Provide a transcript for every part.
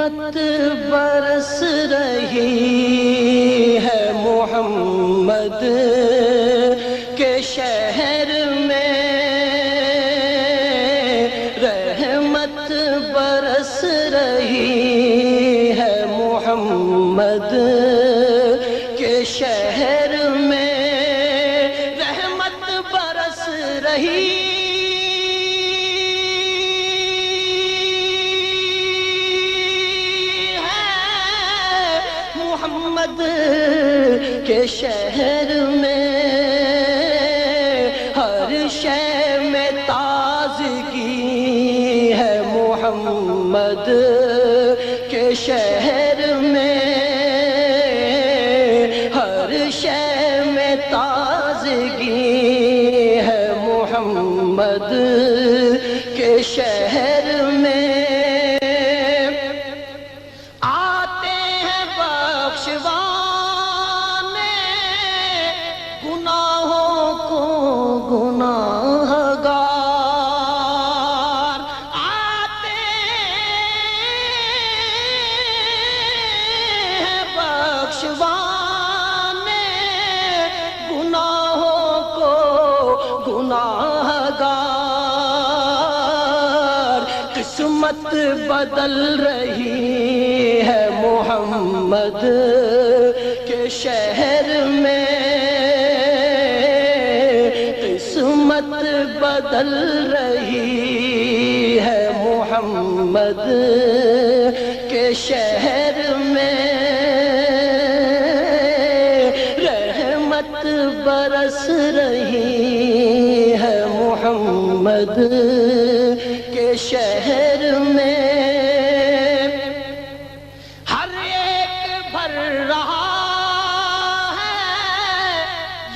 رحمت برس رہی ہے محمد کے شہر میں، رحمت برس رہی ہے محمد کے شہر میں، رحمت برس رہی محمد کے شہر میں، ہر شے میں تازگی ہے محمد کے شہر میں، ہر شے میں تازگی ہے محمد کے شہر میں، گناہوں کو گناہ گار آتے ہیں بخشوانے، گناہوں کو گناہ گار، قسمت بدل رہی ہے محمد کے شہر میں، قسمت بدل رہی ہے محمد کے شہر میں، رحمت برس رہی ہے محمد کے شہر میں، ہر ایک بھر رہا ہے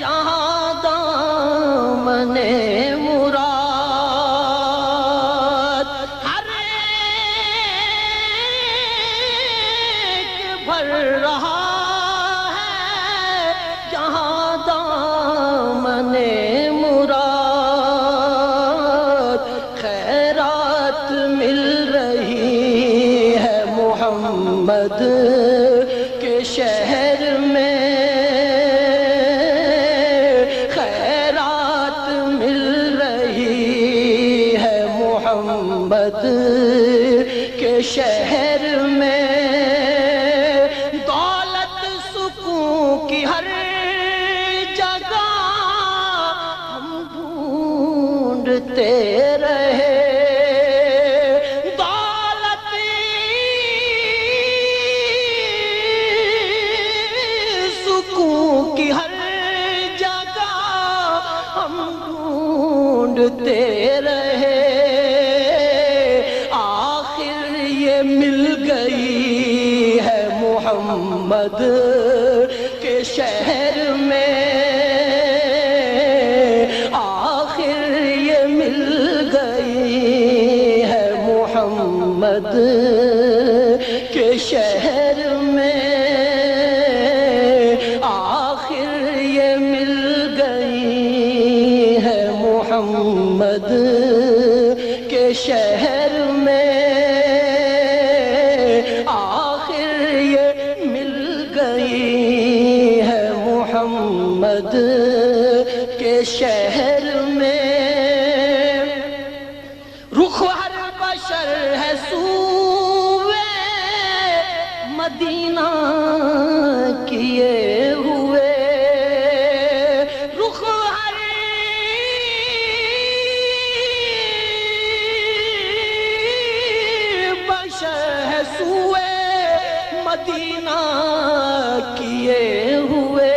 یہاں دامن مراد، ہر ایک بھر رہا ہے یہاں دامن مراد، خیرات مل رہی ہے محمد کے شہر میں، خیرات مل رہی ہے محمد کے شہر میں، دولت سکون کی ہر جگہ ہم ڈھونڈتے رہے، کی ہر جگہ ہم ڈھونڈتے رہے، آخر یہ مل گئی ہے محمد کے شہر میں، آخر یہ مل گئی ہے محمد کے شہر میں، محمد کے شہر میں، آخر یہ مل گئی ہے محمد کے شہر میں، رخ ہر بشر ہے سوئے مدینہ کیے ہوئے، رخ ہے سوئے مدینہ کیے ہوئے،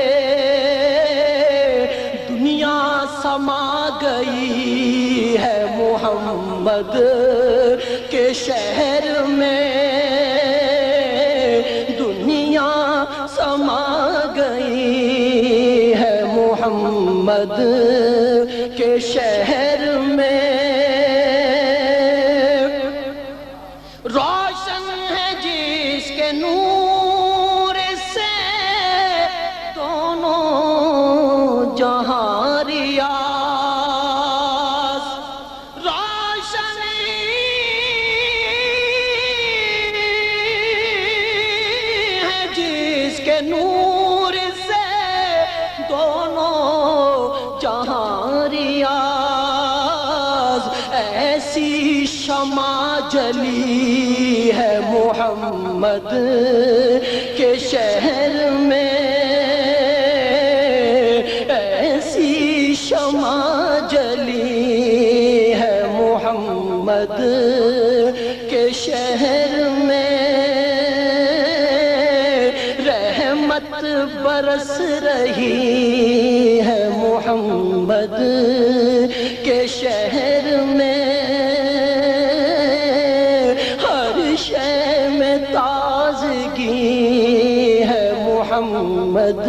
دنیا سما گئی ہے محمد کے شہر میں، دنیا سما گئی ہے محمد کے شہر میں، روشن ہے جس کے نور سے دونوں جہاں ریاض، روشن کے نور سے دونوں جہاں ریاض، ایسی شمع جلی ہے محمد کے شہر میں، ایسی شمع جلی ہے محمد کے شہر میں، رحمت برس رہی ہے محمد کے شہر میں، ہر شے میں تازگی ہے محمد